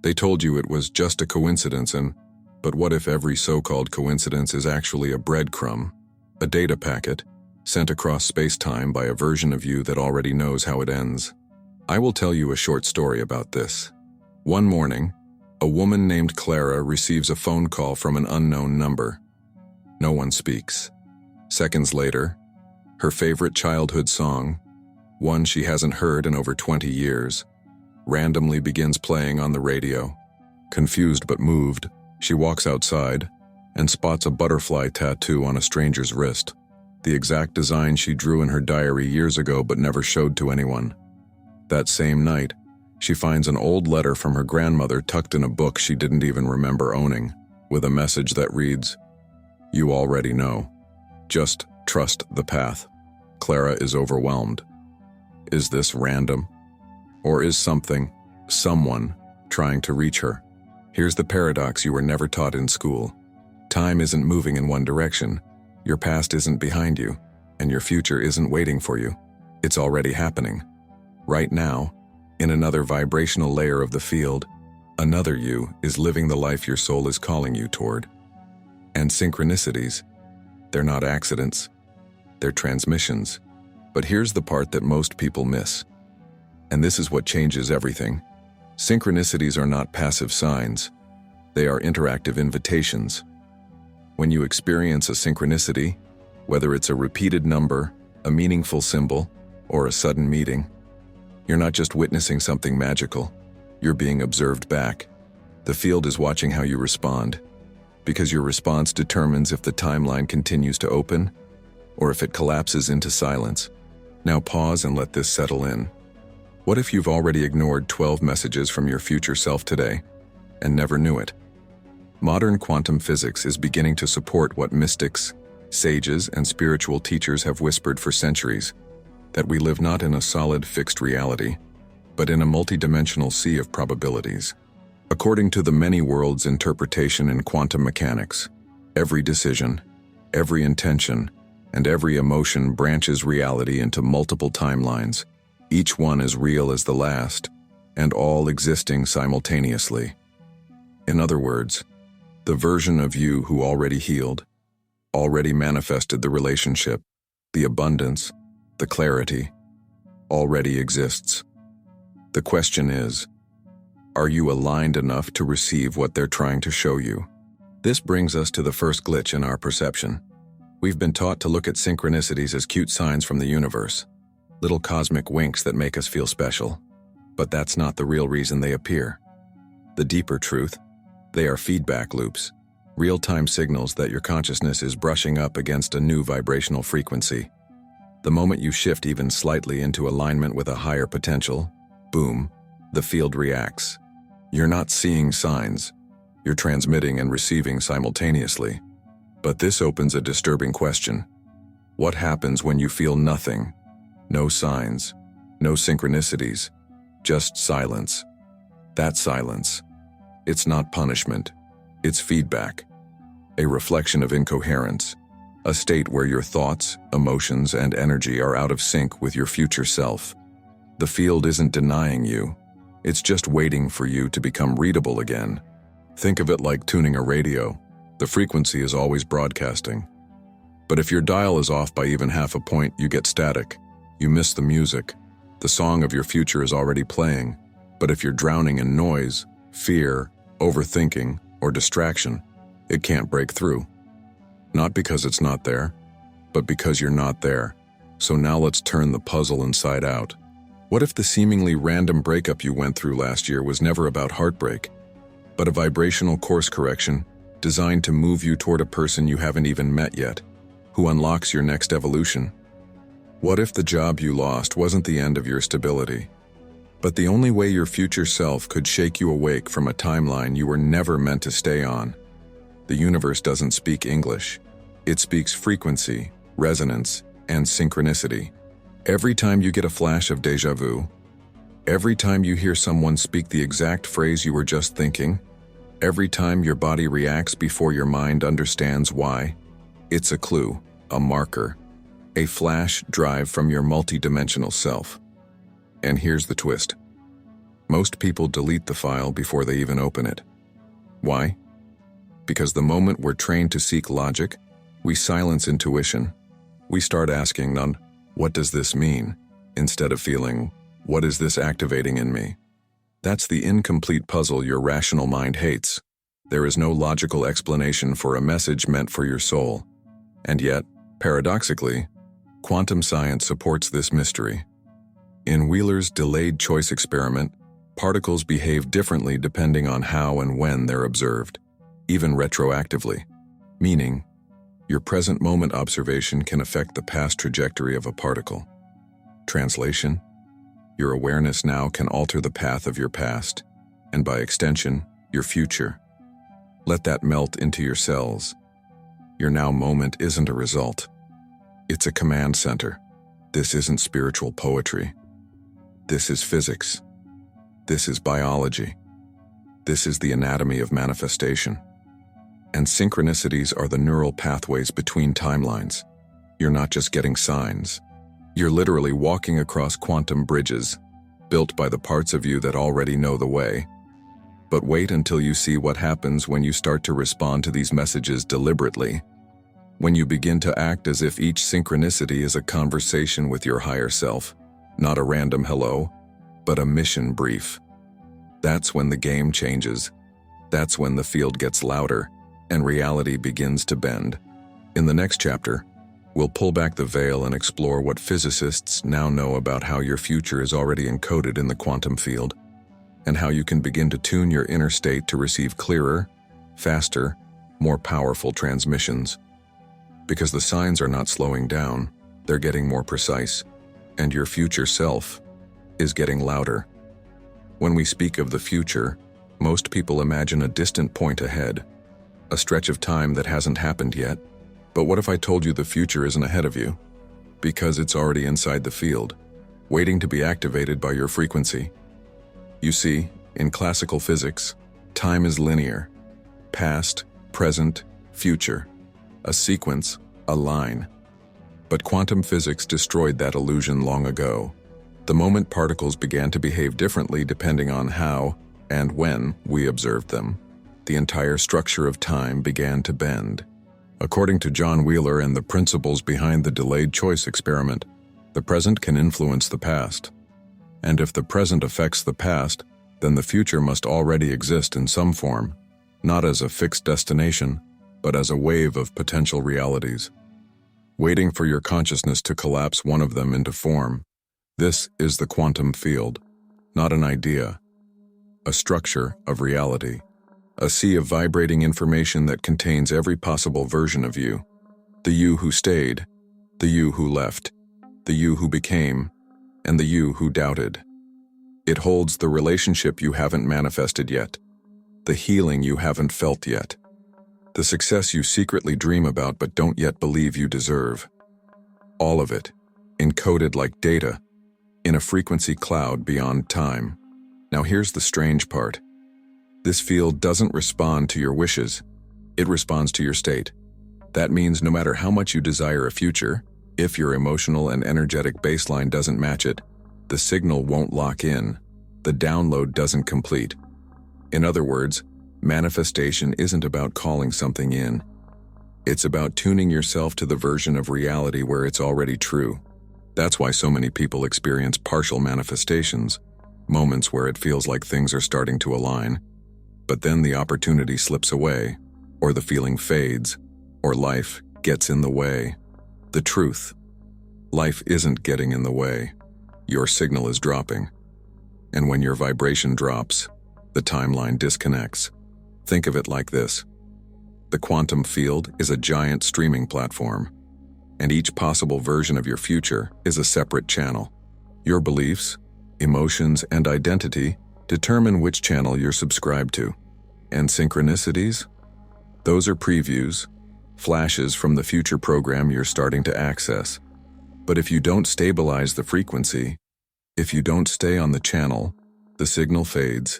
They told you it was just a coincidence but what if every so-called coincidence is actually a breadcrumb, a data packet, sent across space-time by a version of you that already knows how it ends? I will tell you a short story about this. One morning, a woman named Clara receives a phone call from an unknown number. No one speaks. Seconds later, her favorite childhood song, one she hasn't heard in over 20 years, randomly begins playing on the radio. Confused but moved, she walks outside and spots a butterfly tattoo on a stranger's wrist, the exact design she drew in her diary years ago but never showed to anyone. That same night, she finds an old letter from her grandmother tucked in a book she didn't even remember owning, with a message that reads, "You already know. Just trust the path." Clara is overwhelmed. Is this random? Or is someone, trying to reach her? Here's the paradox you were never taught in school. Time isn't moving in one direction. Your past isn't behind you, and your future isn't waiting for you. It's already happening. Right now, in another vibrational layer of the field, another you is living the life your soul is calling you toward. And synchronicities, they're not accidents. They're transmissions. But here's the part that most people miss. And this is what changes everything. Synchronicities are not passive signs. They are interactive invitations. When you experience a synchronicity, whether it's a repeated number, a meaningful symbol, or a sudden meeting, you're not just witnessing something magical. You're being observed back. The field is watching how you respond, because your response determines if the timeline continues to open or if it collapses into silence. Now pause and let this settle in. What if you've already ignored 12 messages from your future self today and never knew it? Modern quantum physics is beginning to support what mystics, sages, and spiritual teachers have whispered for centuries, that we live not in a solid, fixed reality, but in a multidimensional sea of probabilities. According to the many worlds interpretation in quantum mechanics, every decision, every intention, and every emotion branches reality into multiple timelines, each one as real as the last, and all existing simultaneously. In other words, the version of you who already healed, already manifested the relationship, the abundance, the clarity, already exists. The question is, are you aligned enough to receive what they're trying to show you? This brings us to the first glitch in our perception. We've been taught to look at synchronicities as cute signs from the universe, little cosmic winks that make us feel special. But that's not the real reason they appear. The deeper truth, they are feedback loops, real-time signals that your consciousness is brushing up against a new vibrational frequency. The moment you shift even slightly into alignment with a higher potential, boom, the field reacts. You're not seeing signs. You're transmitting and receiving simultaneously. But this opens a disturbing question. What happens when you feel nothing? No signs, no synchronicities, just silence. That silence, it's not punishment, it's feedback, a reflection of incoherence, a state where your thoughts, emotions, and energy are out of sync with your future self. The field isn't denying you, it's just waiting for you to become readable again. Think of it like tuning a radio. The frequency is always broadcasting. But if your dial is off by even half a point, you get static. You miss the music. The song of your future is already playing. But if you're drowning in noise, fear, overthinking, or distraction, it can't break through. Not because it's not there, but because you're not there. So now let's turn the puzzle inside out. What if the seemingly random breakup you went through last year was never about heartbreak, but a vibrational course correction designed to move you toward a person you haven't even met yet, who unlocks your next evolution? What if the job you lost wasn't the end of your stability, but the only way your future self could shake you awake from a timeline you were never meant to stay on? The universe doesn't speak English. It speaks frequency, resonance, and synchronicity. Every time you get a flash of déjà vu, every time you hear someone speak the exact phrase you were just thinking, every time your body reacts before your mind understands why, it's a clue, a marker, a flash drive from your multidimensional self. And here's the twist. Most people delete the file before they even open it. Why? Because the moment we're trained to seek logic, we silence intuition. We start asking, not, what does this mean? Instead of feeling, what is this activating in me? That's the incomplete puzzle your rational mind hates. There is no logical explanation for a message meant for your soul. And yet, paradoxically, quantum science supports this mystery. In Wheeler's delayed choice experiment, particles behave differently depending on how and when they're observed, even retroactively, meaning your present moment observation can affect the past trajectory of a particle. Translation: your awareness now can alter the path of your past, and by extension, your future. Let that melt into your cells. Your now moment isn't a result. It's a command center. This isn't spiritual poetry. This is physics. This is biology. This is the anatomy of manifestation. And synchronicities are the neural pathways between timelines. You're not just getting signs. You're literally walking across quantum bridges, built by the parts of you that already know the way. But wait until you see what happens when you start to respond to these messages deliberately. When you begin to act as if each synchronicity is a conversation with your higher self, not a random hello, but a mission brief. That's when the game changes. That's when the field gets louder and reality begins to bend. In the next chapter, we'll pull back the veil and explore what physicists now know about how your future is already encoded in the quantum field, and how you can begin to tune your inner state to receive clearer, faster, more powerful transmissions. Because the signs are not slowing down, they're getting more precise, and your future self is getting louder. When we speak of the future, most people imagine a distant point ahead, a stretch of time that hasn't happened yet. But what if I told you the future isn't ahead of you? Because it's already inside the field, waiting to be activated by your frequency. You see, in classical physics, time is linear. Past, present, future. A sequence, a line. But quantum physics destroyed that illusion long ago. The moment particles began to behave differently depending on how and when we observed them, the entire structure of time began to bend. According to John Wheeler and the principles behind the delayed choice experiment, the present can influence the past. And if the present affects the past, then the future must already exist in some form, not as a fixed destination, but as a wave of potential realities, waiting for your consciousness to collapse one of them into form. This is the quantum field, not an idea, a structure of reality, a sea of vibrating information that contains every possible version of you, the you who stayed, the you who left, the you who became, and the you who doubted. It holds the relationship you haven't manifested yet, the healing you haven't felt yet, the success you secretly dream about but don't yet believe you deserve. All of it, encoded like data, in a frequency cloud beyond time. Now here's the strange part. This field doesn't respond to your wishes, it responds to your state. That means no matter how much you desire a future, if your emotional and energetic baseline doesn't match it, the signal won't lock in, the download doesn't complete. In other words, manifestation isn't about calling something in. It's about tuning yourself to the version of reality where it's already true. That's why so many people experience partial manifestations, moments where it feels like things are starting to align, but then the opportunity slips away, or the feeling fades, or life gets in the way. The truth: life isn't getting in the way. Your signal is dropping. And when your vibration drops, the timeline disconnects. Think of it like this. The quantum field is a giant streaming platform, and each possible version of your future is a separate channel. Your beliefs, emotions, and identity determine which channel you're subscribed to. And synchronicities? Those are previews, flashes from the future program you're starting to access. But if you don't stabilize the frequency, if you don't stay on the channel, the signal fades,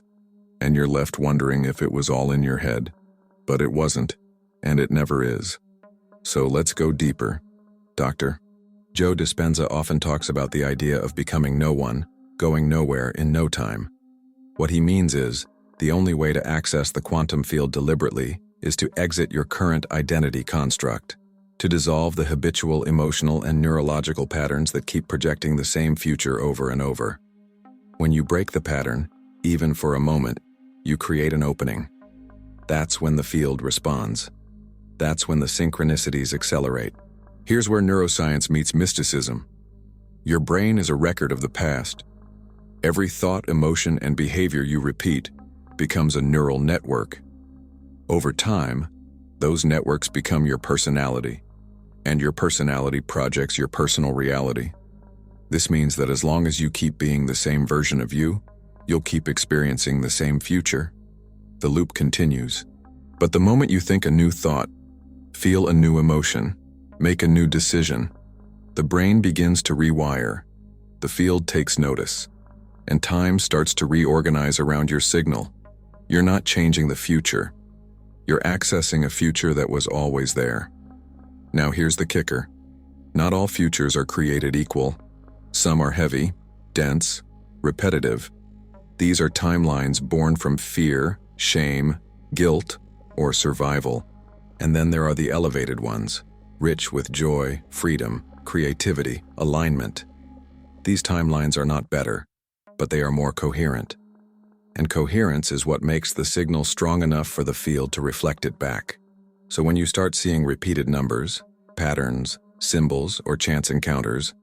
and you're left wondering if it was all in your head. But it wasn't, and it never is. So let's go deeper. Dr. Joe Dispenza often talks about the idea of becoming no one, going nowhere in no time. What he means is, the only way to access the quantum field deliberately is to exit your current identity construct, to dissolve the habitual emotional and neurological patterns that keep projecting the same future over and over. When you break the pattern, even for a moment, you create an opening. That's when the field responds. That's when the synchronicities accelerate. Here's where neuroscience meets mysticism. Your brain is a record of the past. Every thought, emotion, and behavior you repeat becomes a neural network. Over time, those networks become your personality, and your personality projects your personal reality. This means that as long as you keep being the same version of you, you'll keep experiencing the same future. The loop continues. But the moment you think a new thought, feel a new emotion, make a new decision, the brain begins to rewire, the field takes notice, and time starts to reorganize around your signal. You're not changing the future. You're accessing a future that was always there. Now here's the kicker. Not all futures are created equal. Some are heavy, dense, repetitive. These are timelines born from fear, shame, guilt, or survival. And then there are the elevated ones, rich with joy, freedom, creativity, alignment. These timelines are not better, but they are more coherent. And coherence is what makes the signal strong enough for the field to reflect it back. So when you start seeing repeated numbers, patterns, symbols, or chance encounters,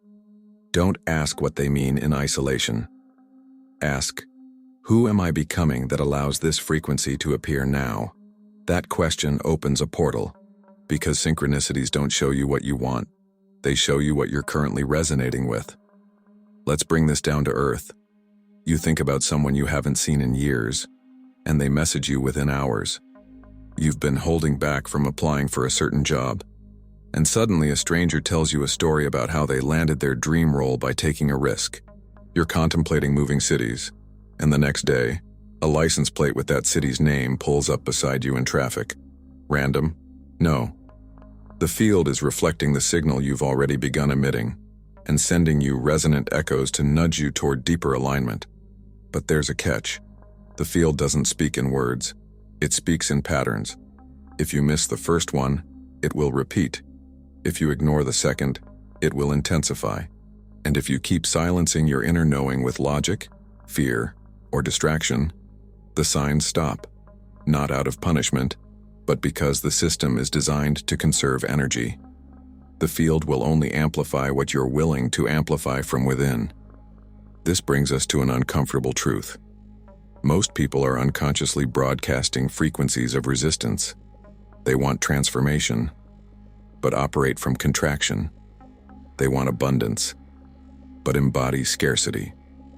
don't ask what they mean in isolation. Ask, who am I becoming that allows this frequency to appear now? That question opens a portal, because synchronicities don't show you what you want. They show you what you're currently resonating with. Let's bring this down to earth. You think about someone you haven't seen in years, and they message you within hours. You've been holding back from applying for a certain job, and suddenly a stranger tells you a story about how they landed their dream role by taking a risk. You're contemplating moving cities, and the next day, a license plate with that city's name pulls up beside you in traffic. Random? No. The field is reflecting the signal you've already begun emitting, and sending you resonant echoes to nudge you toward deeper alignment. But there's a catch. The field doesn't speak in words. It speaks in patterns. If you miss the first one, it will repeat. If you ignore the second, it will intensify. And if you keep silencing your inner knowing with logic, fear, or distraction, the signs stop. Not out of punishment, but because the system is designed to conserve energy. The field will only amplify what you're willing to amplify from within. This brings us to an uncomfortable truth. Most people are unconsciously broadcasting frequencies of resistance. They want transformation, but operate from contraction. They want abundance, but embody scarcity.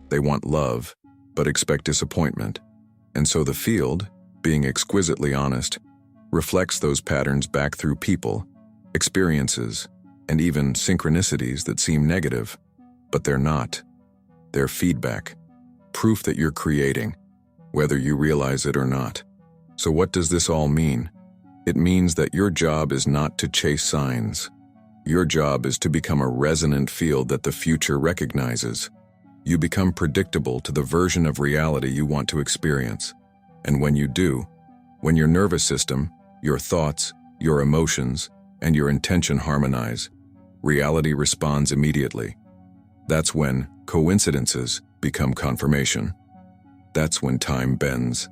They want love, but expect disappointment. And so the field, being exquisitely honest, reflects those patterns back through people, experiences, and even synchronicities that seem negative, but they're not. They're feedback, proof that you're creating, whether you realize it or not. So what does this all mean? It means that your job is not to chase signs. Your job is to become a resonant field that the future recognizes. You become predictable to the version of reality you want to experience. And when you do, when your nervous system, your thoughts, your emotions, and your intention harmonize, reality responds immediately. That's when coincidences become confirmation. That's when time bends,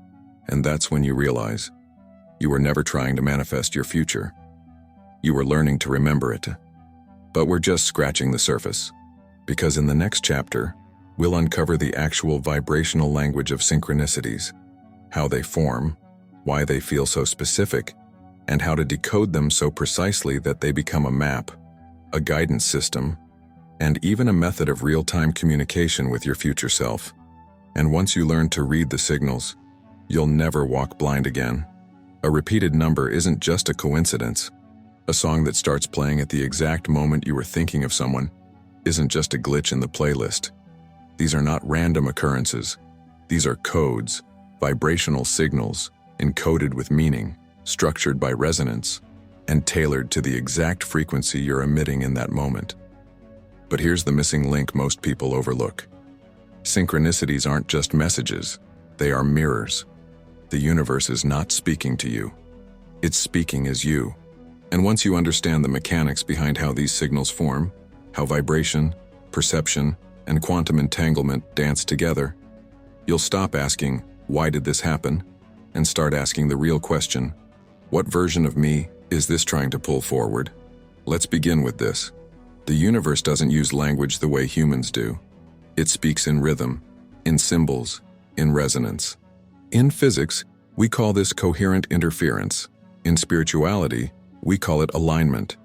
and that's when you realize you were never trying to manifest your future. You were learning to remember it. But we're just scratching the surface, because in the next chapter, we'll uncover the actual vibrational language of synchronicities, how they form, why they feel so specific, and how to decode them so precisely that they become a map, a guidance system, and even a method of real-time communication with your future self. And once you learn to read the signals, you'll never walk blind again. A repeated number isn't just a coincidence. A song that starts playing at the exact moment you were thinking of someone isn't just a glitch in the playlist. These are not random occurrences. These are codes, vibrational signals, encoded with meaning, structured by resonance, and tailored to the exact frequency you're emitting in that moment. But here's the missing link most people overlook. Synchronicities aren't just messages. They are mirrors. The universe is not speaking to you. It's speaking as you. And once you understand the mechanics behind how these signals form, how vibration, perception, and quantum entanglement dance together, you'll stop asking, "Why did this happen?" and start asking the real question, "What version of me is this trying to pull forward?" Let's begin with this. The universe doesn't use language the way humans do. It speaks in rhythm, in symbols, in resonance. In physics, we call this coherent interference. In spirituality, we call it alignment.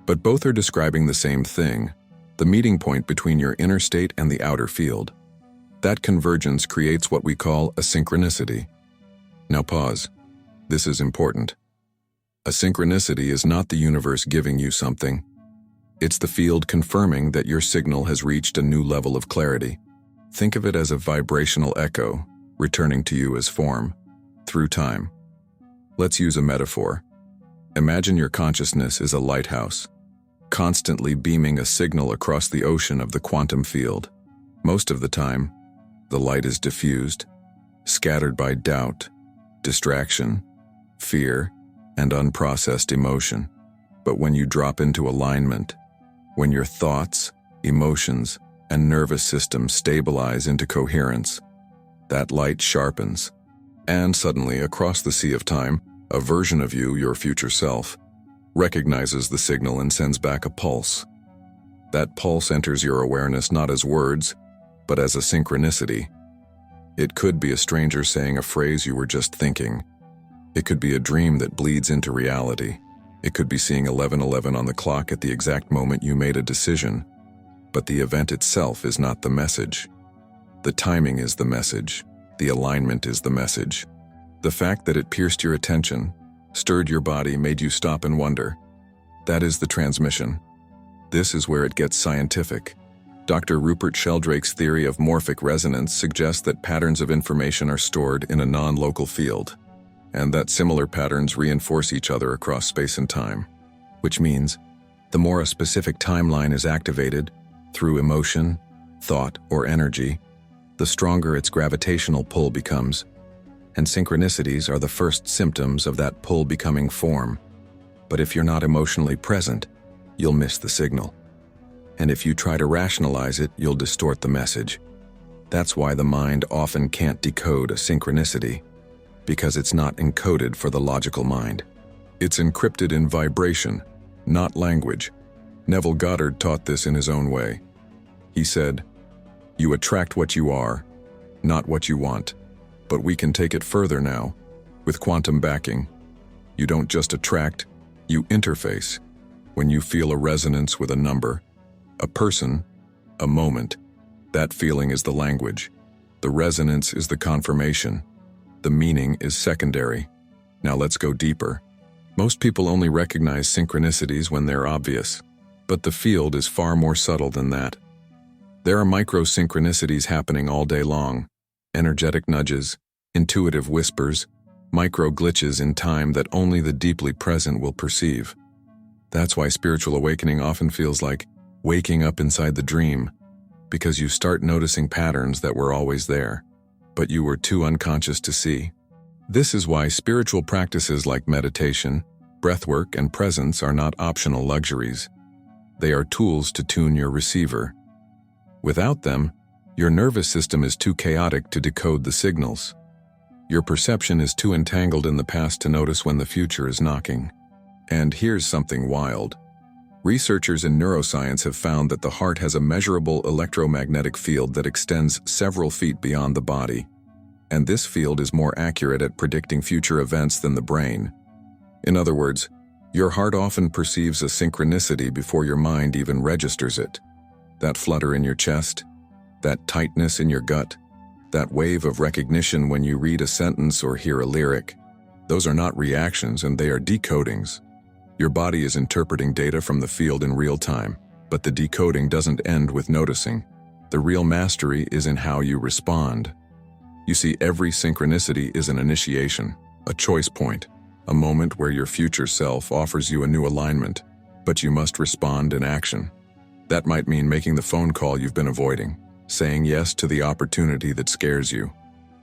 But both are describing the same thing, the meeting point between your inner state and the outer field. That convergence creates what we call a synchronicity. Now pause. This is important. A synchronicity is not the universe giving you something. It's the field confirming that your signal has reached a new level of clarity. Think of it as a vibrational echo, returning to you as form, through time. Let's use a metaphor. Imagine your consciousness is a lighthouse, constantly beaming a signal across the ocean of the quantum field. Most of the time, the light is diffused, scattered by doubt, distraction, fear, and unprocessed emotion. But when you drop into alignment, when your thoughts, emotions, and nervous system stabilize into coherence, that light sharpens, and suddenly across the sea of time, a version of you, your future self, recognizes the signal and sends back a pulse. That pulse enters your awareness not as words, but as a synchronicity. It could be a stranger saying a phrase you were just thinking. It could be a dream that bleeds into reality. It could be seeing 11:11 on the clock at the exact moment you made a decision. But the event itself is not the message. The timing is the message. The alignment is the message. The fact that it pierced your attention, stirred your body, made you stop and wonder. That is the transmission. This is where it gets scientific. Dr. Rupert Sheldrake's theory of morphic resonance suggests that patterns of information are stored in a non-local field, and that similar patterns reinforce each other across space and time. Which means, the more a specific timeline is activated, through emotion, thought, or energy, the stronger its gravitational pull becomes, and synchronicities are the first symptoms of that pull becoming form. But if you're not emotionally present, you'll miss the signal. And if you try to rationalize it, you'll distort the message. That's why the mind often can't decode a synchronicity, because it's not encoded for the logical mind. It's encrypted in vibration, not language. Neville Goddard taught this in his own way. He said, "You attract what you are, not what you want." But we can take it further now, with quantum backing. You don't just attract, you interface. When you feel a resonance with a number, a person, a moment, that feeling is the language. The resonance is the confirmation. The meaning is secondary. Now let's go deeper. Most people only recognize synchronicities when they're obvious, but the field is far more subtle than that. There are micro-synchronicities happening all day long, energetic nudges, intuitive whispers, micro-glitches in time that only the deeply present will perceive. That's why spiritual awakening often feels like waking up inside the dream, because you start noticing patterns that were always there, but you were too unconscious to see. This is why spiritual practices like meditation, breathwork, and presence are not optional luxuries. They are tools to tune your receiver. Without them, your nervous system is too chaotic to decode the signals. Your perception is too entangled in the past to notice when the future is knocking. And here's something wild. Researchers in neuroscience have found that the heart has a measurable electromagnetic field that extends several feet beyond the body. And this field is more accurate at predicting future events than the brain. In other words, your heart often perceives a synchronicity before your mind even registers it. That flutter in your chest, that tightness in your gut, that wave of recognition when you read a sentence or hear a lyric. Those are not reactions, and they are decodings. Your body is interpreting data from the field in real time, but the decoding doesn't end with noticing. The real mastery is in how you respond. You see, every synchronicity is an initiation, a choice point, a moment where your future self offers you a new alignment, but you must respond in action. That might mean making the phone call you've been avoiding, saying yes to the opportunity that scares you,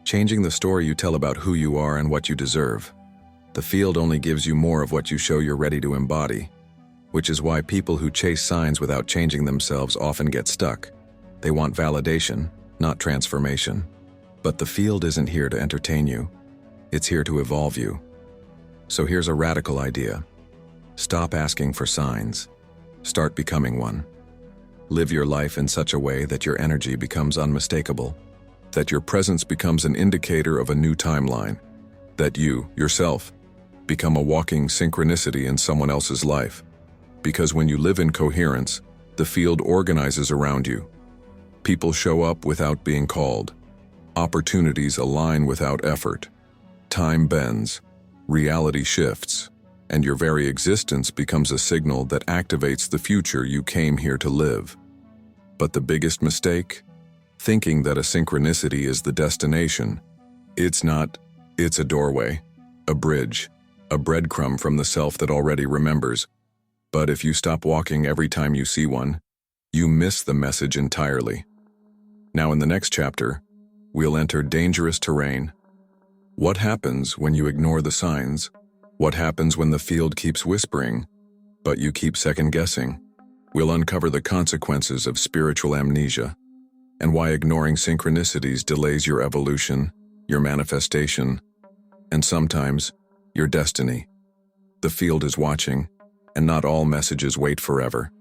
changing the story you tell about who you are and what you deserve. The field only gives you more of what you show you're ready to embody, which is why people who chase signs without changing themselves often get stuck. They want validation, not transformation. But the field isn't here to entertain you. It's here to evolve you. So here's a radical idea. Stop asking for signs. Start becoming one. Live your life in such a way that your energy becomes unmistakable, that your presence becomes an indicator of a new timeline, that you, yourself, become a walking synchronicity in someone else's life. Because when you live in coherence, the field organizes around you. People show up without being called. Opportunities align without effort. Time bends, reality shifts, and your very existence becomes a signal that activates the future you came here to live. But the biggest mistake? Thinking that a synchronicity is the destination. It's not. It's a doorway, a bridge, a breadcrumb from the self that already remembers. But if you stop walking every time you see one, you miss the message entirely. Now in the next chapter, we'll enter dangerous terrain. What happens when you ignore the signs? What happens when the field keeps whispering, but you keep second-guessing? We'll uncover the consequences of spiritual amnesia, and why ignoring synchronicities delays your evolution, your manifestation, and sometimes, your destiny. The field is watching, and not all messages wait forever.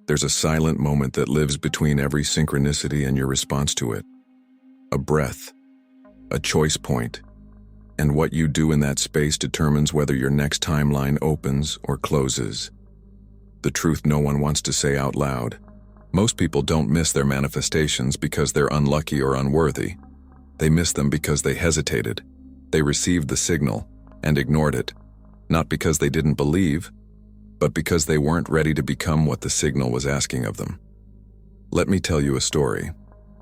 There's a silent moment that lives between every synchronicity and your response to it. A breath, a choice point, and what you do in that space determines whether your next timeline opens or closes. The truth no one wants to say out loud. Most people don't miss their manifestations because they're unlucky or unworthy. They miss them because they hesitated. They received the signal and ignored it, not because they didn't believe, but because they weren't ready to become what the signal was asking of them. Let me tell you a story.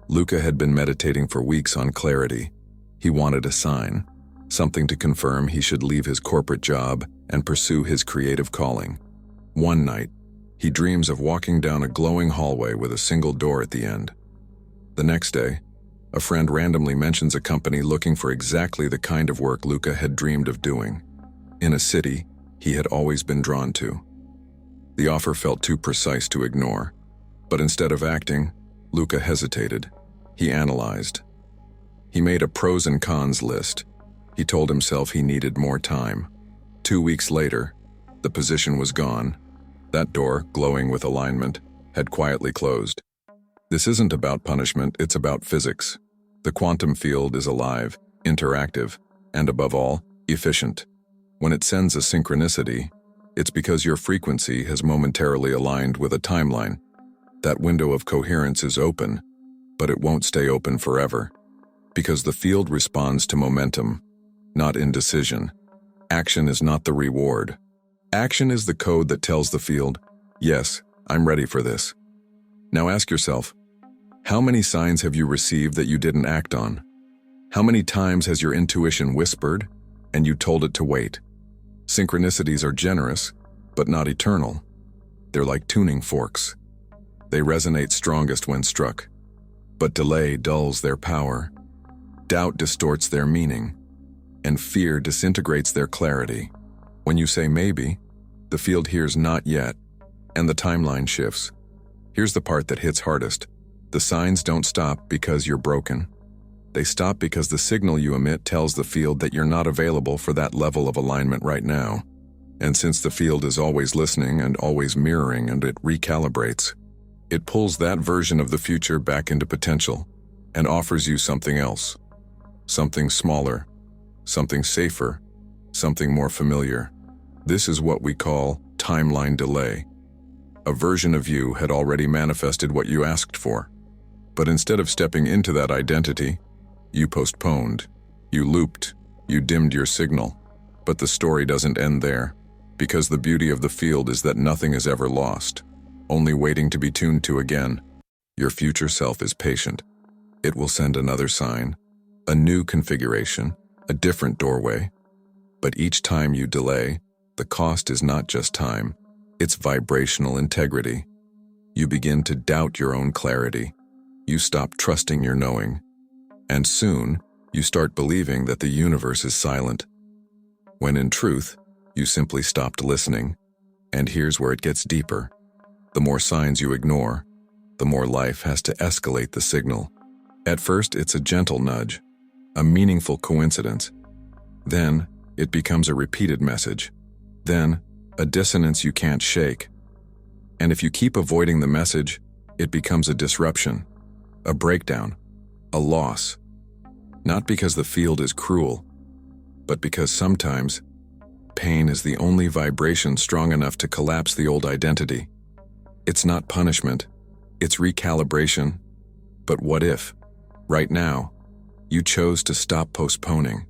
Luca had been meditating for weeks on clarity. He wanted a sign, something to confirm he should leave his corporate job and pursue his creative calling. One night, he dreams of walking down a glowing hallway with a single door at the end. The next day, a friend randomly mentions a company looking for exactly the kind of work Luca had dreamed of doing, in a city he had always been drawn to. The offer felt too precise to ignore, but instead of acting, Luca hesitated. He analyzed. He made a pros and cons list. He told himself he needed more time. 2 weeks later, the position was gone. That door, glowing with alignment, had quietly closed. This isn't about punishment, it's about physics. The quantum field is alive, interactive, and above all, efficient. When it sends a synchronicity, it's because your frequency has momentarily aligned with a timeline. That window of coherence is open, but it won't stay open forever. Because the field responds to momentum, not indecision. Action is not the reward. Action is the code that tells the field, yes, I'm ready for this. Now ask yourself, how many signs have you received that you didn't act on? How many times has your intuition whispered and you told it to wait? Synchronicities are generous, but not eternal. They're like tuning forks. They resonate strongest when struck, but delay dulls their power. Doubt distorts their meaning, and fear disintegrates their clarity. When you say maybe, the field hears not yet, and the timeline shifts. Here's the part that hits hardest. The signs don't stop because you're broken. They stop because the signal you emit tells the field that you're not available for that level of alignment right now. And since the field is always listening and always mirroring and it recalibrates, it pulls that version of the future back into potential and offers you something else. Something smaller, something safer, something more familiar. This is what we call timeline delay. A version of you had already manifested what you asked for. But instead of stepping into that identity, you postponed, you looped, you dimmed your signal. But the story doesn't end there, because the beauty of the field is that nothing is ever lost, only waiting to be tuned to again. Your future self is patient. It will send another sign, a new configuration, a different doorway. But each time you delay, the cost is not just time, it's vibrational integrity. You begin to doubt your own clarity. You stop trusting your knowing. And soon, You start believing that the universe is silent, when in truth, you simply stopped listening. And here's where it gets deeper. The more signs you ignore, the more life has to escalate the signal. At first, it's a gentle nudge, a meaningful coincidence. Then, it becomes a repeated message. Then, a dissonance you can't shake. And if you keep avoiding the message, it becomes a disruption, a breakdown, a loss. Not because the field is cruel, but because sometimes pain is the only vibration strong enough to collapse the old identity. It's not punishment, it's recalibration. But what if, right now, you chose to stop postponing?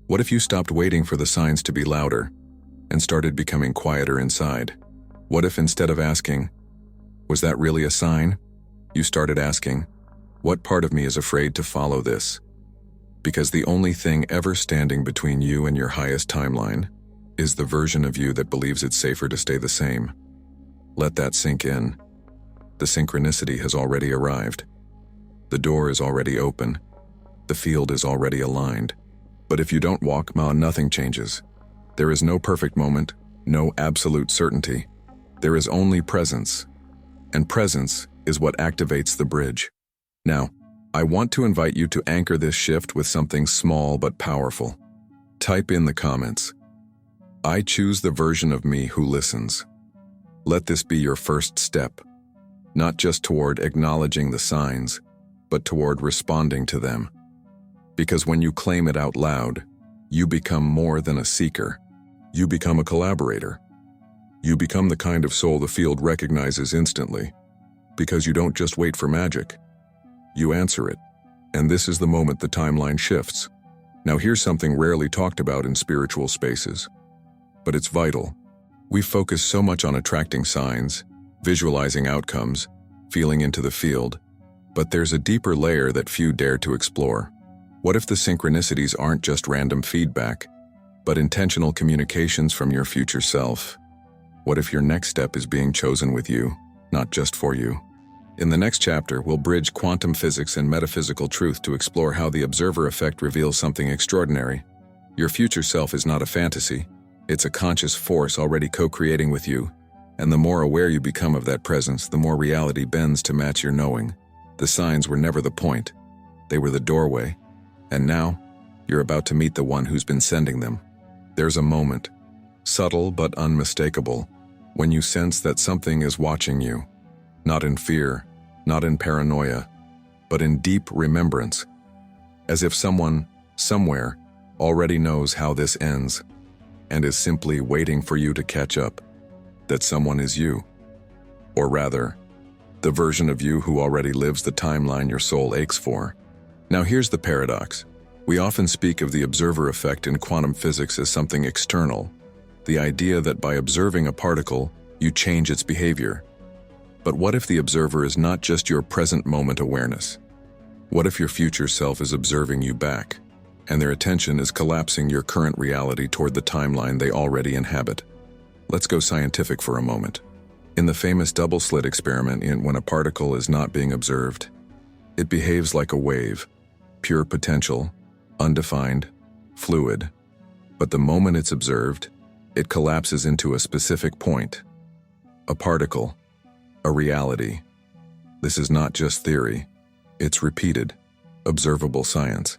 What if you stopped waiting for the signs to be louder and started becoming quieter inside? What if instead of asking, "Was that really a sign?" you started asking, "What part of me is afraid to follow this?" Because the only thing ever standing between you and your highest timeline is the version of you that believes it's safer to stay the same. Let that sink in. The synchronicity has already arrived. The door is already open. The field is already aligned. But if you don't walk, nothing changes. There is no perfect moment, no absolute certainty. There is only presence. And presence is what activates the bridge. Now, I want to invite you to anchor this shift with something small but powerful. Type in the comments, "I choose the version of me who listens." Let this be your first step, not just toward acknowledging the signs, but toward responding to them. Because when you claim it out loud, you become more than a seeker. You become a collaborator. You become the kind of soul the field recognizes instantly, because you don't just wait for magic. You answer it, and this is the moment the timeline shifts. Now here's something rarely talked about in spiritual spaces, but it's vital. We focus so much on attracting signs, visualizing outcomes, feeling into the field, but there's a deeper layer that few dare to explore. What if the synchronicities aren't just random feedback, but intentional communications from your future self? What if your next step is being chosen with you, not just for you? In the next chapter, we'll bridge quantum physics and metaphysical truth to explore how the observer effect reveals something extraordinary. Your future self is not a fantasy. It's a conscious force already co-creating with you. And the more aware you become of that presence, the more reality bends to match your knowing. The signs were never the point. They were the doorway. And now, you're about to meet the one who's been sending them. There's a moment, subtle but unmistakable, when you sense that something is watching you. Not in fear, not in paranoia, but in deep remembrance. As if someone, somewhere, already knows how this ends, and is simply waiting for you to catch up. That someone is you. Or rather, the version of you who already lives the timeline your soul aches for. Now here's the paradox. We often speak of the observer effect in quantum physics as something external, the idea that by observing a particle, you change its behavior. But what if the observer is not just your present moment awareness? What if your future self is observing you back, and their attention is collapsing your current reality toward the timeline they already inhabit? Let's go scientific for a moment. In the famous double-slit experiment when a particle is not being observed, it behaves like a wave, pure potential, undefined, fluid. But the moment it's observed, it collapses into a specific point. A particle, a reality. This is not just theory, it's repeated, observable science.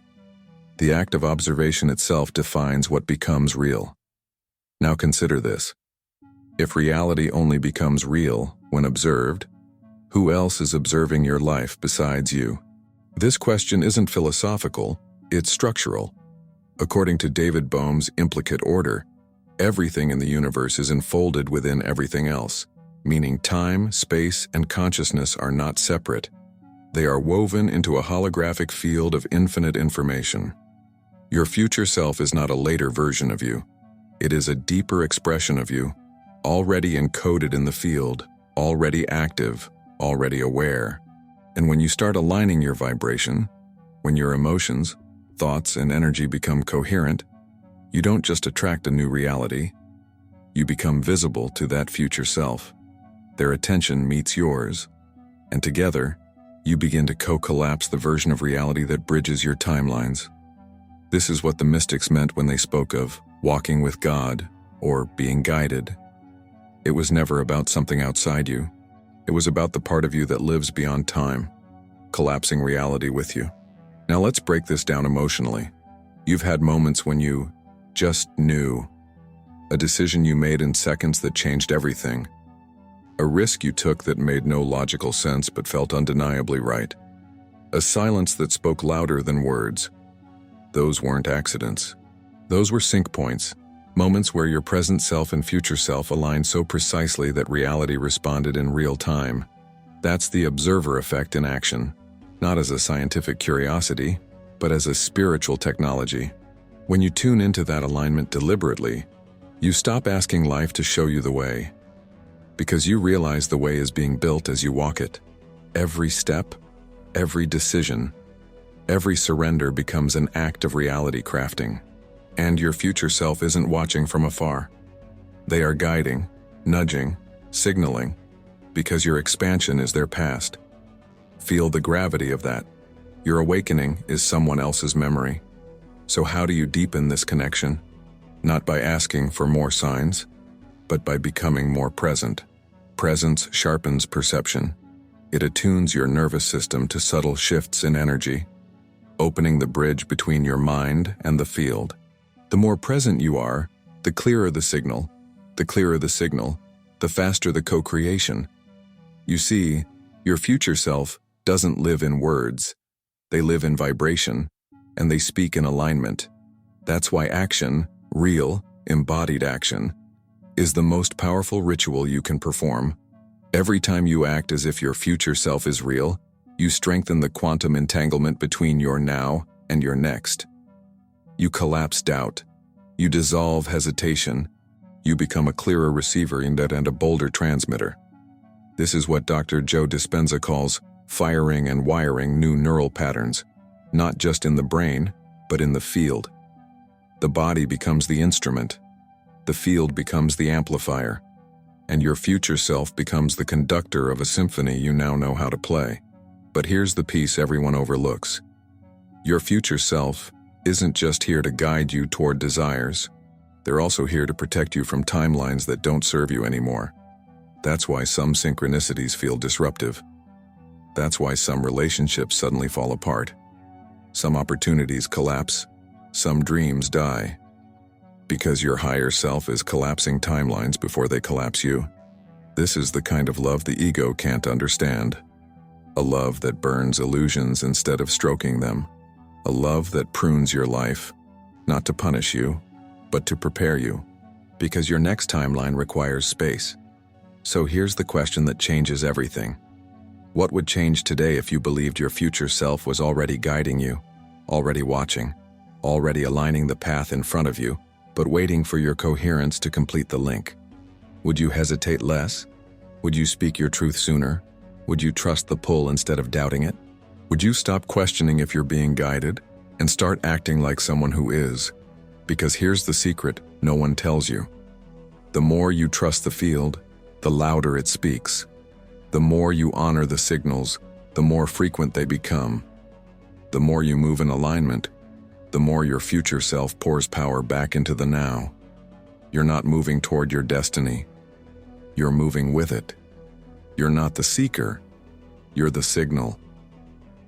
The act of observation itself defines what becomes real. Now consider this. If reality only becomes real when observed, who else is observing your life besides you? This question isn't philosophical, it's structural. According to David Bohm's implicate order, everything in the universe is enfolded within everything else, meaning time, space, and consciousness are not separate. They are woven into a holographic field of infinite information. Your future self is not a later version of you. It is a deeper expression of you, already encoded in the field, already active, already aware. And when you start aligning your vibration, when your emotions, thoughts, and energy become coherent, you don't just attract a new reality, you become visible to that future self. Their attention meets yours, and together, you begin to co-collapse the version of reality that bridges your timelines. This is what the mystics meant when they spoke of walking with God or being guided. It was never about something outside you. It was about the part of you that lives beyond time, collapsing reality with you. Now let's break this down emotionally. You've had moments when you just knew. A decision you made in seconds that changed everything. A risk you took that made no logical sense but felt undeniably right. A silence that spoke louder than words. Those weren't accidents. Those were sync points. Moments where your present self and future self aligned so precisely that reality responded in real time. That's the observer effect in action, not as a scientific curiosity, but as a spiritual technology. When you tune into that alignment deliberately, you stop asking life to show you the way, because you realize the way is being built as you walk it. Every step, every decision, every surrender becomes an act of reality crafting. And your future self isn't watching from afar. They are guiding, nudging, signaling, because your expansion is their past. Feel the gravity of that. Your awakening is someone else's memory. So how do you deepen this connection? Not by asking for more signs, but by becoming more present. Presence sharpens perception. It attunes your nervous system to subtle shifts in energy, opening the bridge between your mind and the field. The more present you are, the clearer the signal. The clearer the signal, the faster the co-creation. You see, your future self doesn't live in words. They live in vibration, and they speak in alignment. That's why action, real, embodied action, is the most powerful ritual you can perform. Every time you act as if your future self is real, you strengthen the quantum entanglement between your now and your next. You collapse doubt. You dissolve hesitation. You become a clearer receiver and a bolder transmitter. This is what Dr. Joe Dispenza calls firing and wiring new neural patterns, not just in the brain, but in the field. The body becomes the instrument. The field becomes the amplifier. And your future self becomes the conductor of a symphony you now know how to play. But here's the piece everyone overlooks. Your future self isn't just here to guide you toward desires. They're also here to protect you from timelines that don't serve you anymore. That's why some synchronicities feel disruptive. That's why some relationships suddenly fall apart. Some opportunities collapse. Some dreams die. Because your higher self is collapsing timelines before they collapse you. This is the kind of love the ego can't understand. A love that burns illusions instead of stroking them. A love that prunes your life, not to punish you, but to prepare you. Because your next timeline requires space. So here's the question that changes everything. What would change today if you believed your future self was already guiding you, already watching, already aligning the path in front of you, but waiting for your coherence to complete the link? Would you hesitate less? Would you speak your truth sooner? Would you trust the pull instead of doubting it? Would you stop questioning if you're being guided and start acting like someone who is? Because here's the secret no one tells you. The more you trust the field, the louder it speaks. The more you honor the signals, the more frequent they become. The more you move in alignment, the more your future self pours power back into the now. You're not moving toward your destiny. You're moving with it. You're not the seeker. You're the signal.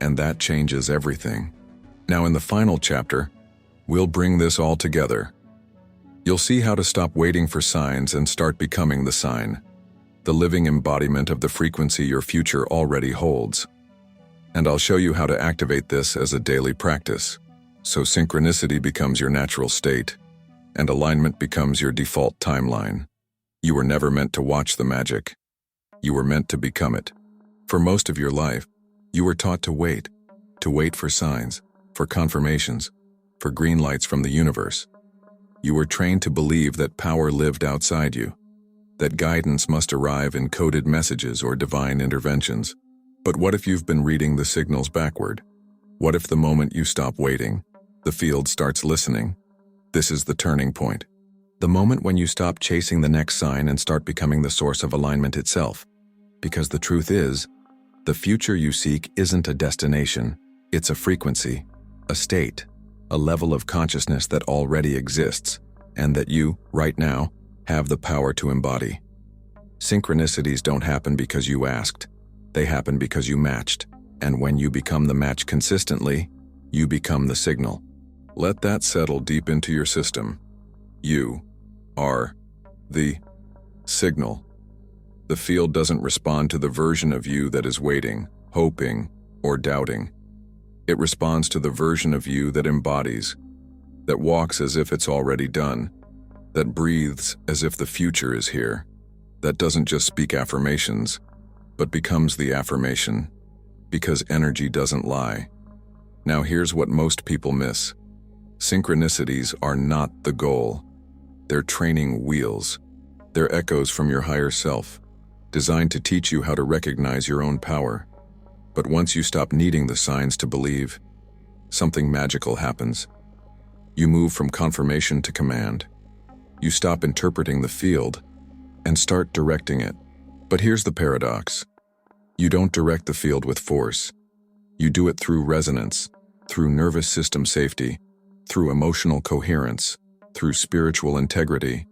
And that changes everything. Now in the final chapter, we'll bring this all together. You'll see how to stop waiting for signs and start becoming the sign. The living embodiment of the frequency your future already holds. And I'll show you how to activate this as a daily practice. So synchronicity becomes your natural state, and alignment becomes your default timeline. You were never meant to watch the magic. You were meant to become it. For most of your life, you were taught to wait for signs, for confirmations, for green lights from the universe. You were trained to believe that power lived outside you, that guidance must arrive in coded messages or divine interventions. But what if you've been reading the signals backward? What if the moment you stop waiting, the field starts listening? This is the turning point. The moment when you stop chasing the next sign and start becoming the source of alignment itself. Because the truth is, the future you seek isn't a destination, it's a frequency, a state, a level of consciousness that already exists, and that you, right now, have the power to embody. Synchronicities don't happen because you asked. They happen because you matched. And when you become the match consistently, you become the signal. Let that settle deep into your system. You are the signal. The field doesn't respond to the version of you that is waiting, hoping, or doubting. It responds to the version of you that embodies, that walks as if it's already done, that breathes as if the future is here, that doesn't just speak affirmations, but becomes the affirmation, because energy doesn't lie. Now here's what most people miss. Synchronicities are not the goal. They're training wheels. They're echoes from your higher self, designed to teach you how to recognize your own power. But once you stop needing the signs to believe, something magical happens. You move from confirmation to command. You stop interpreting the field and start directing it. But here's the paradox. You don't direct the field with force. You do it through resonance, through nervous system safety, through emotional coherence, through spiritual integrity.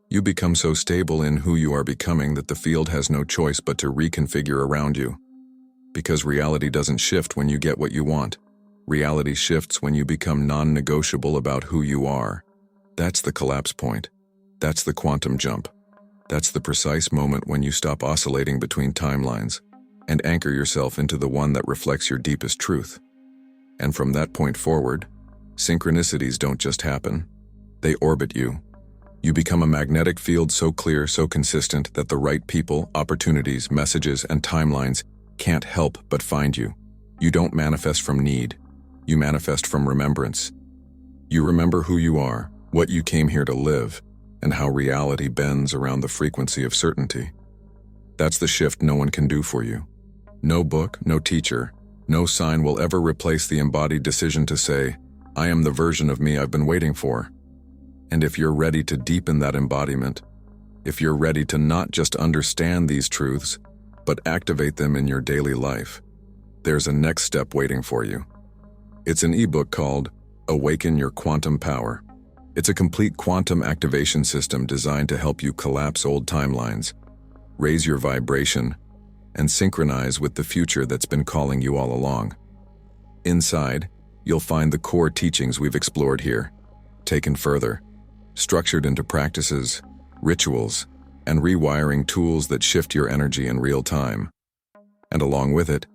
You become so stable in who you are becoming that the field has no choice but to reconfigure around you. Because reality doesn't shift when you get what you want. Reality shifts when you become non-negotiable about who you are. That's the collapse point. That's the quantum jump. That's the precise moment when you stop oscillating between timelines and anchor yourself into the one that reflects your deepest truth. And from that point forward, synchronicities don't just happen. They orbit you. You become a magnetic field so clear, so consistent that the right people, opportunities, messages, and timelines can't help but find you. You don't manifest from need. You manifest from remembrance. You remember who you are, what you came here to live, and how reality bends around the frequency of certainty. That's the shift no one can do for you. No book, no teacher, no sign will ever replace the embodied decision to say, I am the version of me I've been waiting for. And if you're ready to deepen that embodiment, if you're ready to not just understand these truths, but activate them in your daily life, there's a next step waiting for you. It's an ebook called Awaken Your Quantum Power. It's a complete quantum activation system designed to help you collapse old timelines, raise your vibration, and synchronize with the future that's been calling you all along. Inside, you'll find the core teachings we've explored here, taken further, structured into practices, rituals, and rewiring tools that shift your energy in real time. And along with it,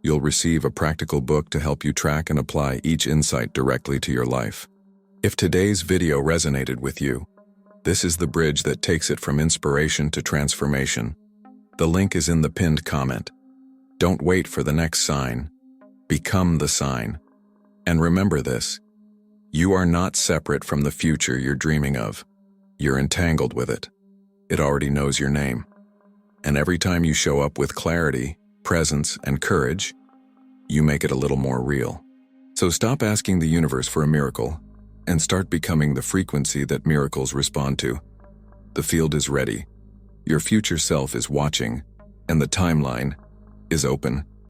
you'll receive a practical book to help you track and apply each insight directly to your life. If today's video resonated with you, this is the bridge that takes it from inspiration to transformation. The link is in the pinned comment. Don't wait for the next sign. Become the sign. And remember this, you are not separate from the future you're dreaming of. You're entangled with it. It already knows your name. And every time you show up with clarity, presence, and courage, you make it a little more real. So stop asking the universe for a miracle and start becoming the frequency that miracles respond to. The field is ready. Your future self is watching, and the timeline is open.